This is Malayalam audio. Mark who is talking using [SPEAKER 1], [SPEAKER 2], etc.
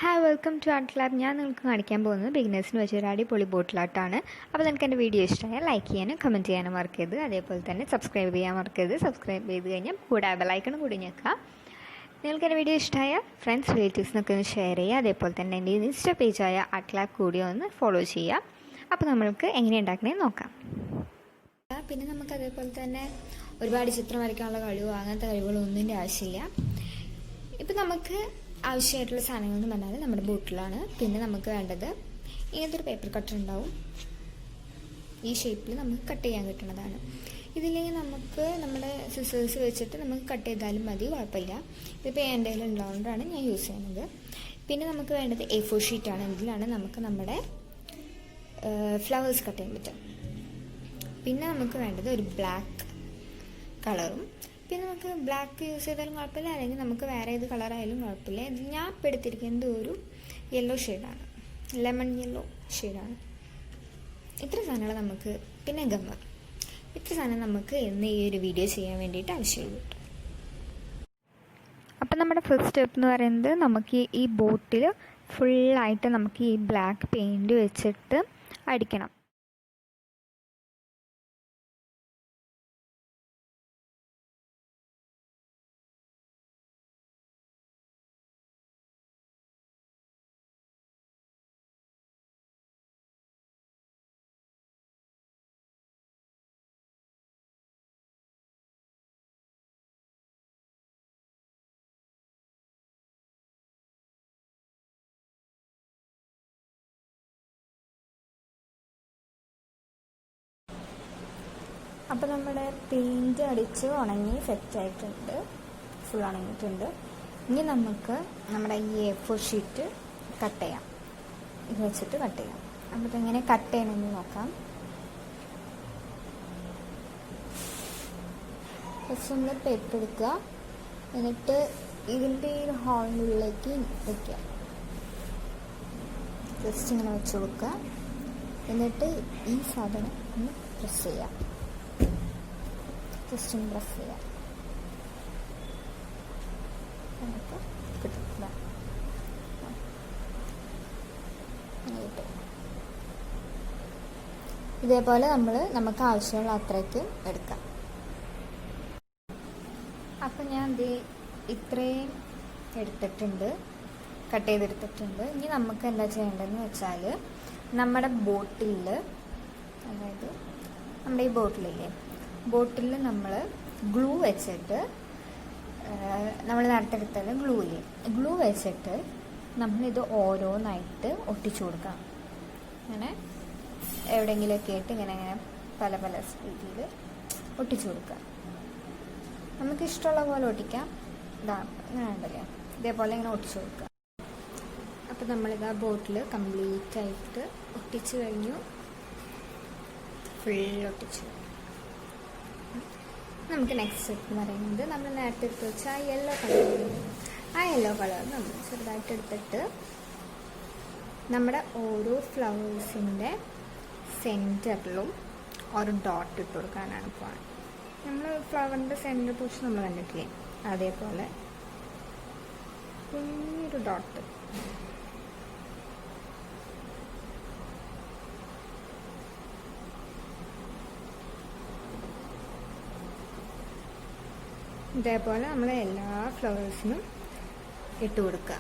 [SPEAKER 1] Hi welcome to art lab. ഞാൻ നിങ്ങൾക്ക് കാണിക്കാൻ പോകുന്നത് ബിഗിനേഴ്സിന് വെച്ചൊരു അടിപൊളി ബോട്ടിൽ ആർട്ടാണ്. അപ്പോൾ നിങ്ങൾക്ക് എൻ്റെ വീഡിയോ ഇഷ്ടമായാൽ ലൈക്ക് ചെയ്യാനും കമൻറ്റ് ചെയ്യാനും മറക്കരുത്. അതേപോലെ തന്നെ സബ്സ്ക്രൈബ് ചെയ്യാൻ മറക്കരുത്. സബ്സ്ക്രൈബ് ചെയ്ത് കഴിഞ്ഞാൽ കൂടെ ബെല്ലൈക്കൺ കൂടി ഞെക്കുക. നിങ്ങൾക്ക് എൻ്റെ വീഡിയോ ഇഷ്ടമായാൽ ഫ്രണ്ട്സ് റിലേറ്റീവ്സിനൊക്കെ ഒന്ന് ഷെയർ ചെയ്യുക. അതേപോലെ തന്നെ എൻ്റെ ഇൻസ്റ്റ പേജായ ആർട്ട് ലാബ് കൂടി ഒന്ന് ഫോളോ ചെയ്യുക. അപ്പോൾ നമ്മൾക്ക് എങ്ങനെ ഉണ്ടാക്കണേ നോക്കാം. പിന്നെ നമുക്ക് അതേപോലെ തന്നെ ഒരുപാട് ചിത്രം വരയ്ക്കാനുള്ള കഴിവോ അങ്ങനത്തെ കഴിവുകളൊന്നിൻ്റെ ആവശ്യമില്ല. ഇപ്പം നമുക്ക് ആവശ്യമായിട്ടുള്ള സാധനങ്ങൾ എന്ന് പറഞ്ഞാൽ നമ്മുടെ ബോട്ടിലാണ്. പിന്നെ നമുക്ക് വേണ്ടത് ഇങ്ങനത്തെ ഒരു പേപ്പർ കട്ടർ ഉണ്ടാവും. ഈ ഷേപ്പിൽ നമുക്ക് കട്ട് ചെയ്യാൻ കിട്ടുന്നതാണ്. ഇതില്ലെങ്കിൽ നമുക്ക് നമ്മുടെ സിസേഴ്സ് വെച്ചിട്ട് നമുക്ക് കട്ട് ചെയ്താലും മതി, കുഴപ്പമില്ല. ഇതിപ്പോൾ എൻ്റെ കയ്യിൽ ഉള്ളതുകൊണ്ടാണ് ഞാൻ യൂസ് ചെയ്യുന്നത്. പിന്നെ നമുക്ക് വേണ്ടത് A4 ഷീറ്റാണ്. ഇതിലാണ് നമുക്ക് നമ്മുടെ ഫ്ലവേഴ്സ് കട്ട് ചെയ്യാൻ പറ്റും. പിന്നെ നമുക്ക് വേണ്ടത് ഒരു ബ്ലാക്ക് കളറും. പിന്നെ നമുക്ക് ബ്ലാക്ക് യൂസ് ചെയ്താലും കുഴപ്പമില്ല, അല്ലെങ്കിൽ നമുക്ക് വേറെ ഏത് കളറായാലും കുഴപ്പമില്ല. ഇത് ഞാൻ ഇപ്പോൾ എടുത്തിരിക്കുന്നത് ഒരു യെല്ലോ ഷെയ്ഡാണ്, ലെമൺ യെല്ലോ ഷെയ്ഡാണ്. ഇത്ര സാധനങ്ങൾ നമുക്ക്, പിന്നെ ഗമ്മർ, ഇത്ര സാധനം നമുക്ക് ഇന്ന് ഈ ഒരു വീഡിയോ ചെയ്യാൻ വേണ്ടിയിട്ട് ആവശ്യമുള്ളൂ. അപ്പം നമ്മുടെ ഫസ്റ്റ് സ്റ്റെപ്പ് എന്ന് പറയുന്നത് നമുക്ക് ഈ ബോട്ടിൽ ഫുള്ളായിട്ട് നമുക്ക് ഈ ബ്ലാക്ക് പെയിൻറ്റ് വെച്ചിട്ട് അടിക്കണം. അപ്പോൾ നമ്മുടെ പെയിൻറ്റ് അടിച്ച് ഉണങ്ങി സെറ്റായിട്ടുണ്ട്, ഫുൾ ഉണങ്ങിയിട്ടുണ്ട്. ഇനി നമുക്ക് നമ്മുടെ ഈ A4 ഷീറ്റ് കട്ട് ചെയ്യാം. ഇത് വെച്ചിട്ട് കട്ട് ചെയ്യാം. അപ്പോൾ ഇതെങ്ങനെ കട്ട് ചെയ്യണമെന്ന് നോക്കാം. ഫസ്റ്റ് നമ്മൾ പേപ്പർ എടുക്കുക, എന്നിട്ട് ഇതിൻ്റെ ഈ ഹോളിനുള്ളിലേക്ക് വയ്ക്കുക. ജസ്റ്റ് ഇങ്ങനെ വെച്ച് കൊടുക്കുക. എന്നിട്ട് ഈ സാധനം ഒന്ന് പ്രസ് ചെയ്യാം. ജസ്റ്റ് ഒന്ന് പ്രസ് ചെയ്യാം. നമുക്ക് കിട്ടില്ല. ഇതേപോലെ നമുക്ക് ആവശ്യമുള്ള അത്രയ്ക്ക് എടുക്കാം. അപ്പം ഞാൻ ഇത്രയും എടുത്തിട്ടുണ്ട്, കട്ട് ചെയ്തെടുത്തിട്ടുണ്ട്. ഇനി നമുക്ക് എന്താ ചെയ്യേണ്ടതെന്ന് വെച്ചാൽ നമ്മുടെ ബോട്ടിലിൽ, അതായത് നമ്മുടെ ഈ ബോട്ടിലില്ലേ, ബോട്ടിലിൽ നമ്മൾ ഗ്ലൂ വെച്ചിട്ട്, നമ്മൾ നേരത്തെ എടുത്തത് ഗ്ലൂ വെച്ചിട്ട് നമ്മളിത് ഓരോന്നായിട്ട് ഒട്ടിച്ചു കൊടുക്കാം. അങ്ങനെ എവിടെയെങ്കിലുമൊക്കെ ആയിട്ട് ഇങ്ങനെ പല പല രീതിയിൽ ഒട്ടിച്ചു കൊടുക്കുക. നമുക്ക് ഇഷ്ടമുള്ള പോലെ ഒട്ടിക്കാം. ഇങ്ങനെ ഉണ്ടല്ലോ, ഇതേപോലെ ഇങ്ങനെ ഒട്ടിച്ചു കൊടുക്കുക. അപ്പോൾ നമ്മളിത് ആ ബോട്ടിൽ കംപ്ലീറ്റ് ആയിട്ട് ഒട്ടിച്ചു കഴിഞ്ഞു, ഫുൾ ഒട്ടിച്ചു. നമുക്ക് നെക്സ്റ്റ് സ്റ്റെപ്പ് എന്ന് പറയുന്നത് നമ്മൾ നേരത്തെ എടുത്ത് വെച്ച ആ യെല്ലോ കളർ നമ്മൾ ചെറുതായിട്ട് എടുത്തിട്ട് നമ്മുടെ ഓരോ ഫ്ലവേഴ്സിൻ്റെ സെൻറ്ററിലും ഒരു ഡോട്ട് ഇട്ട് കൊടുക്കാനാണ് പോകാൻ. നമ്മൾ ഫ്ലവറിൻ്റെ സെൻറ്റർ പൊസിഷൻ നമ്മൾ കണ്ടിട്ടില്ലേ, അതേപോലെ കുഞ്ഞൊരു ഡോട്ട്. ഇതേപോലെ നമ്മൾ എല്ലാ ഫ്ലവേഴ്സിനും ഇട്ട് കൊടുക്കുക.